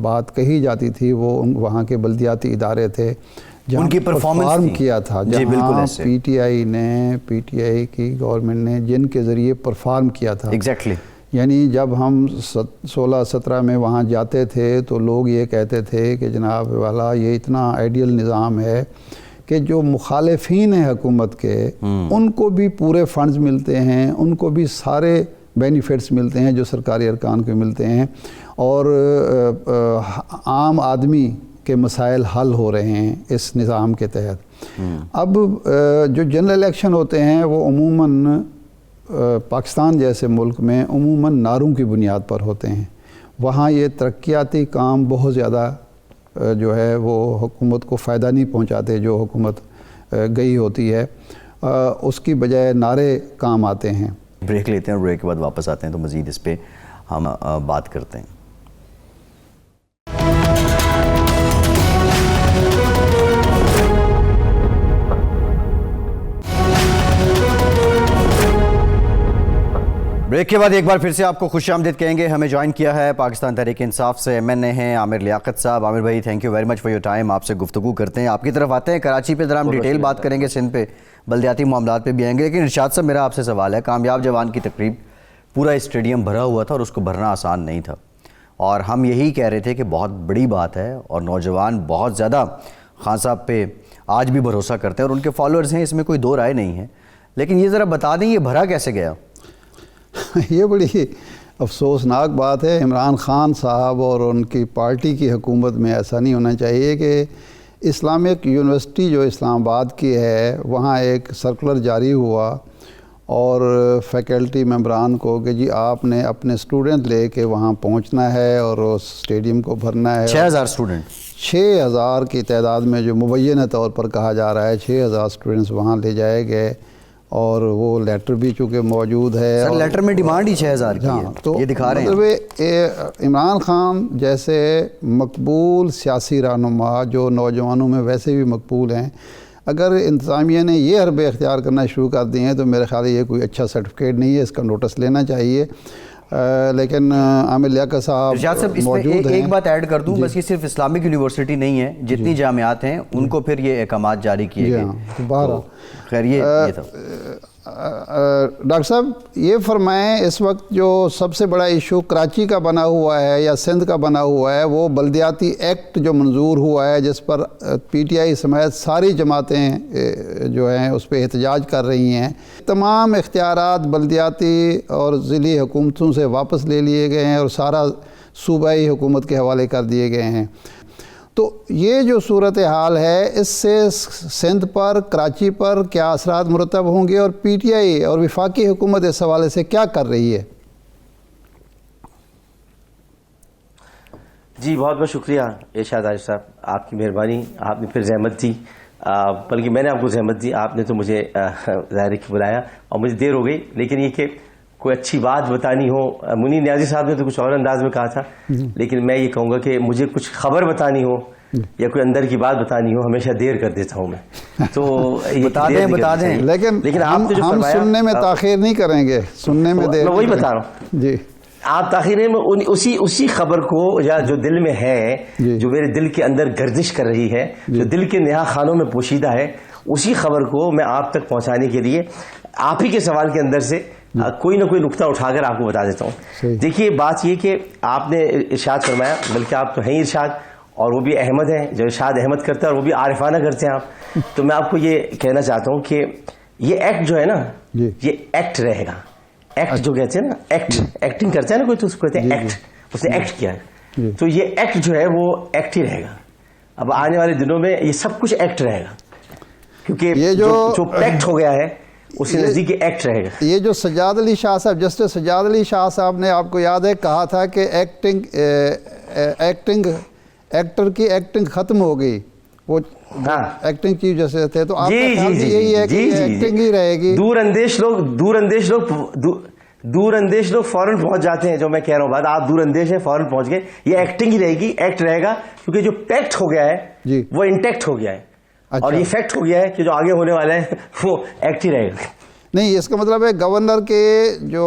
بات کہی جاتی تھی وہ وہاں کے بلدیاتی ادارے تھے جہاں ان کی پرفارم کیا تھا, جہاں پی ٹی آئی کی گورنمنٹ نے جن کے ذریعے پرفارم کیا تھا. ایگزیکٹلی. یعنی جب ہم 16-17 میں وہاں جاتے تھے تو لوگ یہ کہتے تھے کہ جناب والا یہ اتنا آئیڈیل نظام ہے کہ جو مخالفین ہیں حکومت کے ان کو بھی پورے فنڈز ملتے ہیں, ان کو بھی سارے بینیفٹس ملتے ہیں جو سرکاری ارکان کو ملتے ہیں, اور عام آدمی کے مسائل حل ہو رہے ہیں اس نظام کے تحت. اب جو جنرل الیکشن ہوتے ہیں وہ عموماً پاکستان جیسے ملک میں عموماً نعروں کی بنیاد پر ہوتے ہیں. وہاں یہ ترقیاتی کام بہت زیادہ جو ہے وہ حکومت کو فائدہ نہیں پہنچاتے. جو حکومت گئی ہوتی ہے اس کی بجائے نعرے کام آتے ہیں. بریک لیتے ہیں, بریک کے بعد واپس آتے ہیں تو مزید اس پہ ہم بات کرتے ہیں. بریک کے بعد ایک بار پھر سے آپ کو خوش آمدید کہیں گے. ہمیں جوائن کیا ہے پاکستان تحریک انصاف سے MNA ہیں عامر لیاقت صاحب. عامر بھائی thank you very much for your time. آپ سے گفتگو کرتے ہیں, آپ کی طرف آتے ہیں. کراچی پہ ذرا ہم ڈیٹیل بات کریں گے, سندھ پہ بلدیاتی معاملات پہ بھی آئیں گے, لیکن ارشاد صاحب میرا آپ سے سوال ہے. کامیاب جوان کی تقریب, پورا اسٹیڈیم بھرا ہوا تھا اور اس کو بھرنا آسان نہیں تھا, اور ہم یہی کہہ رہے تھے کہ بہت بڑی بات ہے اور نوجوان بہت زیادہ خان صاحب پہ آج بھی بھروسہ کرتے ہیں اور ان کے فالوورز ہیں, اس میں کوئی دو رائے نہیں ہے. لیکن یہ ذرا بتا دیں یہ بھرا کیسے گیا؟ یہ بڑی افسوسناک بات ہے. عمران خان صاحب اور ان کی پارٹی کی حکومت میں ایسا نہیں ہونا چاہیے کہ اسلامک یونیورسٹی جو اسلام آباد کی ہے وہاں ایک سرکولر جاری ہوا اور فیکلٹی ممبران کو کہ جی آپ نے اپنے اسٹوڈنٹ لے کے وہاں پہنچنا ہے اور اس اسٹیڈیم کو بھرنا ہے. 6000 اسٹوڈنٹ, 6000 کی تعداد میں جو مبینہ طور پر کہا جا رہا ہے 6000 اسٹوڈنٹس وہاں لے جائے گئے, اور وہ لیٹر بھی چونکہ موجود ہے. سر لیٹر میں ڈیمانڈ ہی 6000 کی ہے, تو یہ دکھا رہے ہیں. مطلب عمران خان جیسے مقبول سیاسی رہنما جو نوجوانوں میں ویسے بھی مقبول ہیں, اگر انتظامیہ نے یہ حربے اختیار کرنا شروع کر دیے ہیں تو میرے خیال ہے یہ کوئی اچھا سرٹیفکیٹ نہیں ہے, اس کا نوٹس لینا چاہیے. لیکن عامر لیاقت صاحب موجود ہیں. ایک بات ایڈ کر دوں, بس یہ صرف اسلامک یونیورسٹی نہیں ہے, جتنی جامعات ہیں ان کو پھر یہ احکامات جاری کیے گئے. خیر یہ تھا. ڈاکٹر صاحب یہ فرمائیں, اس وقت جو سب سے بڑا ایشو کراچی کا بنا ہوا ہے یا سندھ کا بنا ہوا ہے وہ بلدیاتی ایکٹ جو منظور ہوا ہے, جس پر PTI سمیت ساری جماعتیں جو ہیں اس پہ احتجاج کر رہی ہیں. تمام اختیارات بلدیاتی اور ضلعی حکومتوں سے واپس لے لیے گئے ہیں اور سارا صوبائی حکومت کے حوالے کر دیے گئے ہیں. تو یہ جو صورتحال ہے اس سے سندھ پر, کراچی پر کیا اثرات مرتب ہوں گے, اور PTI اور وفاقی حکومت اس حوالے سے کیا کر رہی ہے؟ جی بہت بہت شکریہ ارشاد عارف صاحب, آپ کی مہربانی, آپ نے پھر زحمت دی, بلکہ میں نے آپ کو زحمت دی, آپ نے تو مجھے ظاہر کی بلایا اور مجھے دیر ہو گئی. لیکن یہ کہ کوئی اچھی بات بتانی ہو, منیر نیازی صاحب نے تو کچھ اور انداز میں کہا تھا, لیکن میں یہ کہوں گا کہ مجھے کچھ خبر بتانی ہو یا کوئی اندر کی بات بتانی ہو ہمیشہ دیر کر دیتا ہوں میں. تو بتا دیں لیکن آپ نے جو ہم سننے میں تاخیر نہیں کریں گے, سننے میں دیر. میں وہی بتا رہا ہوں جی, آپ تاخیر میں اسی خبر کو یا جو دل میں ہے, جو میرے دل کے اندر گردش کر رہی ہے, جو دل کے نہا خانوں میں پوشیدہ ہے, اسی خبر کو میں آپ تک پہنچانے کے لیے آپ ہی کے سوال کے اندر سے کوئی نہ کوئی نقطہ اٹھا کر آپ کو بتا دیتا ہوں. دیکھیے بات یہ کہ آپ نے ارشاد فرمایا, بلکہ آپ تو ہیں ارشاد, اور وہ بھی احمد ہیں, جو ارشاد احمد کرتا ہے اور وہ بھی عارفانہ کرتے ہیں آپ. تو میں آپ کو یہ کہنا چاہتا ہوں کہ یہ ایکٹ جو ہے نا, یہ ایکٹ رہے گا. ایکٹ جو کہتے ہیں نا, ایکٹنگ کرتے ہیں نا کوئی, تو اس کو کہتے ہیں ایکٹ, اس نے ایکٹ کیا ہے, تو یہ ایکٹ جو ہے وہ ایکٹ ہی رہے گا. اب آنے والے دنوں میں یہ سب کچھ ایکٹ رہے گا, کیونکہ یہ جو پیکٹ ہو گیا ہے اس کے نزدیک ایکٹ رہے گا. یہ جو سجاد علی شاہ صاحب، جسٹس سجاد علی شاہ صاحب نے آپ کو یاد ہے کہا تھا کہ ایکٹر کی ایکٹنگ ختم ہو گئی، وہ ایکٹنگ چیف جسٹس تھے، تو آپ کا خیال یہی ہے کہ ایکٹنگ ہی رہے گی؟ دور اندیش لوگ فوراً پہنچ جاتے ہیں، جو میں کہہ رہا ہوں بات، آپ دور اندیش ہیں فوراً پہنچ گئے. یہ ایکٹنگ ہی رہے گی، ایکٹ رہے گا، کیونکہ جو پیکٹ ہو گیا ہے وہ انٹیکٹ ہو گیا ہے، اور یہ فیکٹ ہو گیا ہے کہ جو آگے ہونے والا ہے وہ ایکٹ ہی رہے گا. نہیں، اس کا مطلب ہے گورنر کے جو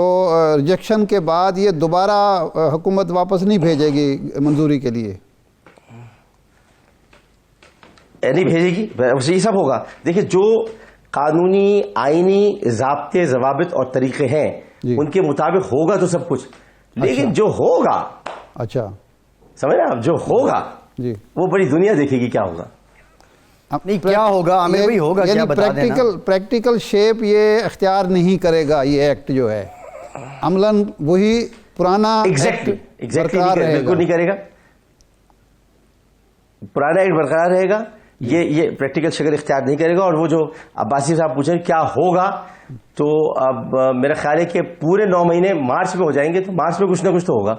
ریجیکشن کے بعد یہ دوبارہ حکومت واپس نہیں بھیجے گی منظوری کے لیے؟ نہیں بھیجے گی، یہ سب ہوگا. دیکھیں، جو قانونی آئینی ضابطے ضوابط اور طریقے ہیں ان کے مطابق ہوگا تو سب کچھ، لیکن جو ہوگا، اچھا سمجھ رہے ہیں آپ، جو ہوگا جی وہ بڑی دنیا دیکھے گی کیا ہوگا. نہیں کیا ہوگا عامر بھائی، ہوگا کیا بتا دینا. پریکٹیکل شیپ یہ اختیار نہیں کرے گا یہ ایکٹ جو ہے، عملاً وہی پرانا ایگزیکٹلی بالکل نہیں کرے گا، پرانا ایکٹ برقرار رہے گا. یہ پریکٹیکل شکل اختیار نہیں کرے گا. اور وہ جو عباسی صاحب پوچھیں کیا ہوگا، تو اب میرا خیال ہے کہ پورے 9 مہینے مارچ میں ہو جائیں گے، تو مارچ میں کچھ نہ کچھ تو ہوگا.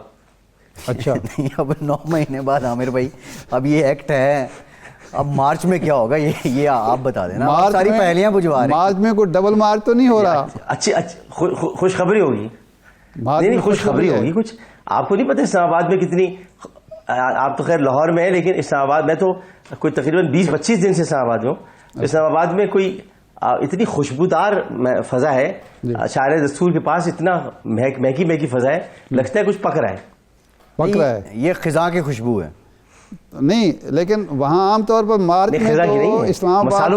اچھا نہیں، اب 9 مہینے بعد عامر بھائی اب یہ ایکٹ ہے، اب مارچ میں کیا ہوگا یہ آپ بتا دینا. ساری پہلیاں بجھوا رہے ہیں. مارچ میں کوئی ڈبل مارچ تو نہیں ہو رہا؟ اچھی خوشخبری ہوگی. نہیں، خوشخبری ہوگی کچھ. آپ کو نہیں پتا اسلام آباد میں کتنی، آپ تو خیر لاہور میں ہیں، لیکن اسلام آباد میں تو کوئی تقریباً 20-25 دن سے اسلام آباد میں ہوں. اسلام آباد میں کوئی اتنی خوشبودار فضا ہے، شاعر دستور کے پاس اتنا مہکی فضا ہے، لگتا ہے کچھ پک رہا ہے. یہ خزاں کی خوشبو ہے. نہیں، لیکن وہاں عام طور پر مارچ میں تو اسلام آباد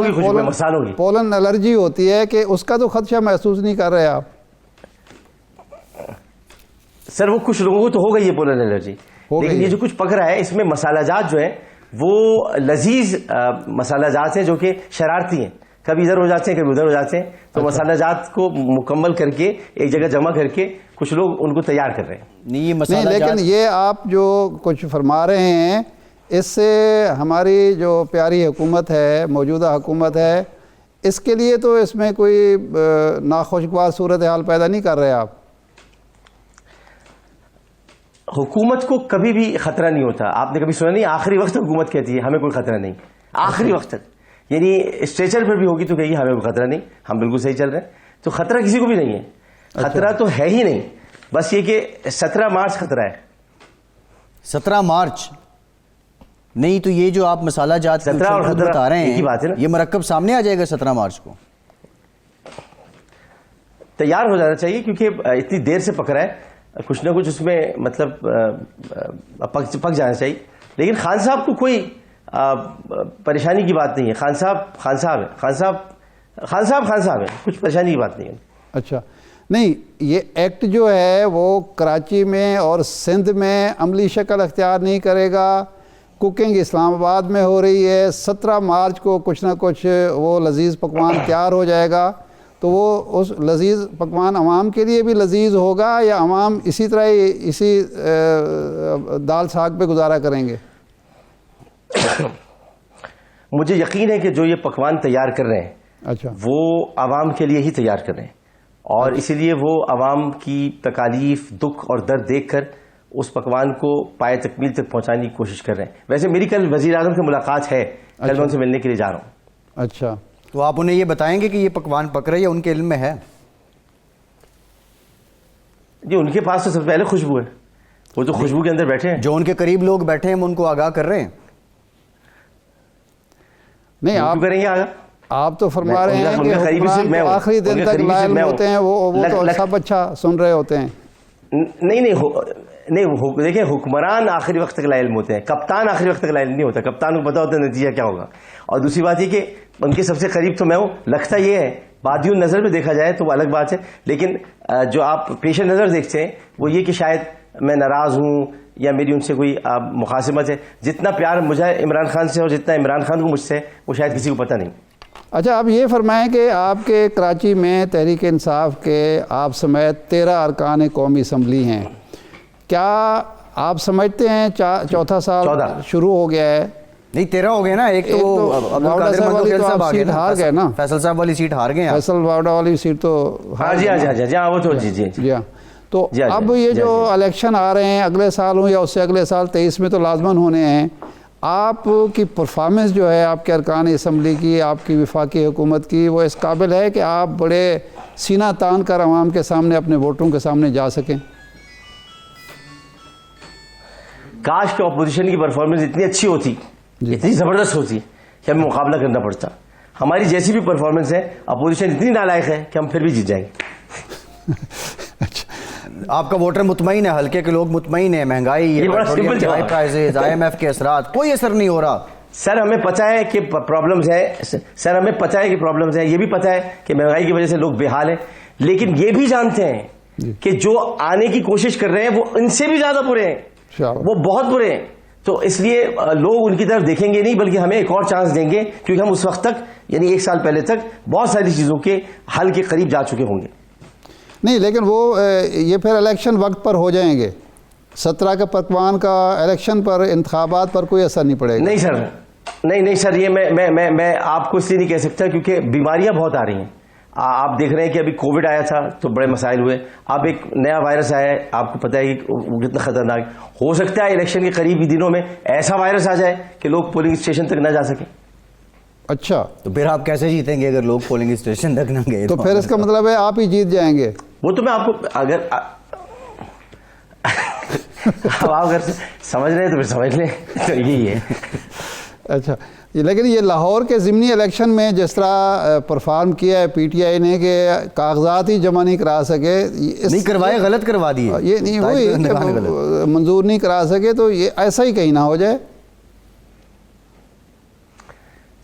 میں پولن الرجی ہوتی ہے، کہ اس کا تو خدشہ محسوس نہیں کر رہے آپ؟ سر وہ کچھ لوگوں کو تو ہو گئی ہے پولن الرجی، لیکن یہ جو کچھ پک رہا ہے اس میں مسالہ جات جو ہیں وہ لذیذ مسالہ جات ہیں جو کہ شرارتی ہیں، کبھی ادھر ہو جاتے ہیں کبھی ادھر ہو جاتے ہیں. تو مسالہ جات کو مکمل کر کے ایک جگہ جمع کر کے کچھ لوگ ان کو تیار کر رہے ہیں. نہیں، لیکن یہ آپ جو کچھ فرما رہے ہیں اس سے ہماری جو پیاری حکومت ہے، موجودہ حکومت ہے، اس کے لیے تو اس میں کوئی ناخوشگوار صورتحال پیدا نہیں کر رہے آپ؟ حکومت کو کبھی بھی خطرہ نہیں ہوتا. آپ نے کبھی سنا نہیں آخری وقت حکومت کہتی ہے ہمیں کوئی خطرہ نہیں، آخری وقت تک، یعنی اسٹریچر پر بھی ہوگی تو کہیے ہمیں کوئی خطرہ نہیں، ہم بالکل صحیح چل رہے ہیں. تو خطرہ کسی کو بھی نہیں ہے، خطرہ تو ہے ہی نہیں. بس یہ کہ 17 مارچ خطرہ ہے. 17 مارچ نہیں، تو یہ جو آپ مسالہ جات 17 اور 17 بتا رہے ایک ہی بات ہے نا. ہیں، یہ مرکب سامنے آ جائے گا 17 مارچ کو. تیار ہو جانا چاہیے، کیونکہ اتنی دیر سے پک رہا ہے، کچھ نہ کچھ اس میں مطلب پک جانا چاہیے. لیکن خان صاحب کو کوئی پریشانی کی بات نہیں ہے. خان صاحب ہے، کچھ پریشانی کی بات نہیں ہے. اچھا، نہیں، یہ ایکٹ جو ہے وہ کراچی میں اور سندھ میں عملی شکل اختیار نہیں کرے گا. کوکنگ اسلام آباد میں ہو رہی ہے. 17 مارچ کو کچھ نہ کچھ وہ لذیذ پکوان تیار ہو جائے گا. تو وہ اس لذیذ پکوان عوام کے لیے بھی لذیذ ہوگا، یا عوام اسی طرح اسی دال ساگ پہ گزارا کریں گے؟ مجھے یقین ہے کہ جو یہ پکوان تیار کر رہے ہیں اچھا، وہ عوام کے لیے ہی تیار کر رہے ہیں، اور اسی لیے وہ عوام کی تکالیف، دکھ اور درد دیکھ کر اس پکوان کو پائے تکمیل تک پہنچانے کی کوشش کر رہے ہیں. ویسے میری کل وزیر اعظم سے ملاقات ہے، کل میں ان سے ملنے کے لیے جا رہا ہوں. اچھا، تو آپ انہیں یہ بتائیں گے کہ یہ پکوان پک رہے ہیں، ان کے علم میں ہے؟ جی، ان کے پاس تو سب سے پہلے خوشبو ہے، وہ تو خوشبو کے اندر بیٹھے ہیں. جو ان کے قریب لوگ بیٹھے ہیں ان کو آگاہ کر رہے ہیں. نہیں، آپ کریں گے آگاہ. آپ تو فرما رہے ہیں کہ حکمران تو آخری دن تک لائل ہوتے ہیں، وہ تو سب اچھا سن رہے ہوتے ہیں. نہیں، دیکھیں، حکمران آخری وقت تک لا علم ہوتے ہیں، کپتان آخری وقت تک لا علم نہیں ہوتا. کپتان کو پتا ہوتا ہے نتیجہ کیا ہوگا. اور دوسری بات یہ کہ ان کے سب سے قریب تو میں ہوں. لگتا یہ ہے بادی نظر میں دیکھا جائے تو وہ الگ بات ہے، لیکن جو آپ پیش نظر دیکھتے ہیں وہ یہ کہ شاید میں ناراض ہوں یا میری ان سے کوئی مخاصمت ہے. جتنا پیار مجھے عمران خان سے اور جتنا عمران خان کو مجھ سے، وہ شاید کسی کو پتہ نہیں. اچھا، آپ یہ فرمائیں کہ آپ کے کراچی میں تحریک انصاف کے آپ سمیت 13 ارکان قومی اسمبلی ہیں. کیا آپ سمجھتے ہیں چوتھا سال شروع ہو گیا ہے، نہیں 13 ہو گئے نا, ایک تو عبد القادر منتخب صاحب آ گئے نا, گئے نا, فیصل صاحب والی سیٹ ہار گئے. فیصل واڈا والی سیٹ تو ہاں جی ہاں وہ تو جی ہاں. تو اب یہ جو الیکشن آ رہے ہیں اگلے سال ہوں یا اس سے اگلے سال 23 میں تو لازماً ہونے ہیں, آپ کی پرفارمنس جو ہے آپ کے ارکان اسمبلی کی, آپ کی وفاقی حکومت کی, وہ اس قابل ہے کہ آپ بڑے سینہ تان کر عوام کے سامنے اپنے ووٹروں کے سامنے جا سکیں؟ کاش کہ اپوزیشن کی پرفارمنس اتنی اچھی ہوتی, اتنی زبردست ہوتی کہ ہمیں مقابلہ کرنا پڑتا. ہماری جیسی بھی پرفارمنس ہے, اپوزیشن اتنی نالائق ہے کہ ہم پھر بھی جیت جائیں گے. آپ کا ووٹر مطمئن ہے, ہلکے کے لوگ مطمئن ہیں, مہنگائی, ہائی پرائزز, IMF کے اثرات, کوئی اثر نہیں ہو رہا؟ سر ہمیں پتہ ہے کہ پرابلمز ہیں, سر ہمیں پتہ ہے کہ پرابلمز ہیں, یہ بھی پتہ ہے کہ مہنگائی کی وجہ سے لوگ بے حال ہیں, لیکن یہ بھی جانتے ہیں کہ جو آنے کی کوشش کر رہے ہیں وہ ان سے بھی زیادہ برے ہیں, وہ بہت برے ہیں. تو اس لیے لوگ ان کی طرف دیکھیں گے نہیں, بلکہ ہمیں ایک اور چانس دیں گے, کیونکہ ہم اس وقت تک یعنی 1 سال پہلے تک بہت ساری چیزوں کے حل کے قریب جا چکے ہوں گے. نہیں لیکن وہ یہ پھر الیکشن وقت پر ہو جائیں گے, 17 کے پکوان کا الیکشن پر, انتخابات پر کوئی اثر نہیں پڑے گا. نہیں سر, نہیں سر, یہ میں آپ کو اس لیے نہیں کہہ سکتا کیونکہ بیماریاں بہت آ رہی ہیں. آپ دیکھ رہے ہیں کہ ابھی کووڈ آیا تھا تو بڑے مسائل ہوئے, اب ایک نیا وائرس آیا ہے, آپ کو پتہ ہے کہ وہ کتنا خطرناک. ہو سکتا ہے الیکشن کے قریبی دنوں میں ایسا وائرس آ جائے کہ لوگ پولنگ اسٹیشن تک نہ جا سکیں. اچھا, تو پھر آپ کیسے جیتیں گے اگر لوگ پولنگ اسٹیشن تک نہ گئے؟ تو پھر اس کا مطلب ہے آپ ہی جیت جائیں گے. وہ تو میں آپ کو اگر آپ اگر سمجھ رہے ہیں تو پھر سمجھ لیں, تو یہی ہے. اچھا, لیکن یہ لاہور کے ضمنی الیکشن میں جس طرح پرفارم کیا ہے پی ٹی آئی نے کہ کاغذات ہی جمع نہیں کرا سکے, نہیں کروائے, غلط کروا دیے, یہ نہیں ہوئی منظور نہیں کرا سکے, تو یہ ایسا ہی کہیں نہ ہو جائے.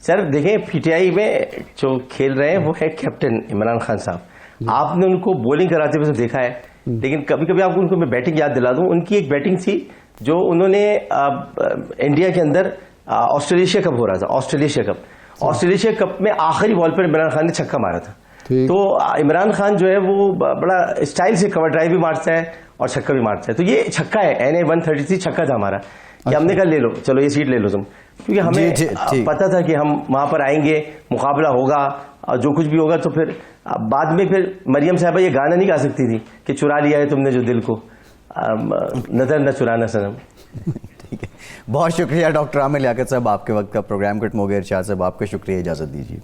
سر دیکھیں پی ٹی آئی میں جو کھیل رہے ہیں وہ ہے کیپٹن عمران خان صاحب. آپ نے ان کو بولنگ کراتے ہوئے دیکھا ہے, لیکن کبھی کبھی آپ کو ان کو میں بیٹنگ یاد دلا دوں. ان کی ایک بیٹنگ تھی جو انہوں نے انڈیا کے اندر آسٹریلیشیا کپ ہو رہا تھا, آسٹریلیشیا کپ میں آخری بال پر عمران خان نے چھکا مارا تھا. تو عمران خان جو ہے وہ بڑا اسٹائل سے کور ڈرائیو بھی مارتا ہے اور چھکا بھی مارتا ہے. تو یہ چھکا ہے, NA 133 چھکا تھا ہمارا, کہ ہم نے کہا لے لو, چلو یہ سیٹ لے لو تم, کیونکہ ہمیں پتا تھا کہ ہم وہاں پر آئیں گے, مقابلہ ہوگا, اور جو کچھ بھی ہوگا. تو پھر بعد میں پھر مریم صاحبہ یہ گانا نہیں گا سکتی تھی کہ چرا لیا ہے تم نے جو دل کو, نظر نہ چرانا صنم. ٹھیک ہے, بہت شکریہ ڈاکٹر عامر لیاقت صاحب, آپ کے وقت کا پروگرام ختم ہو گیا. ارشاد صاحب آپ کا شکریہ, اجازت دیجیے.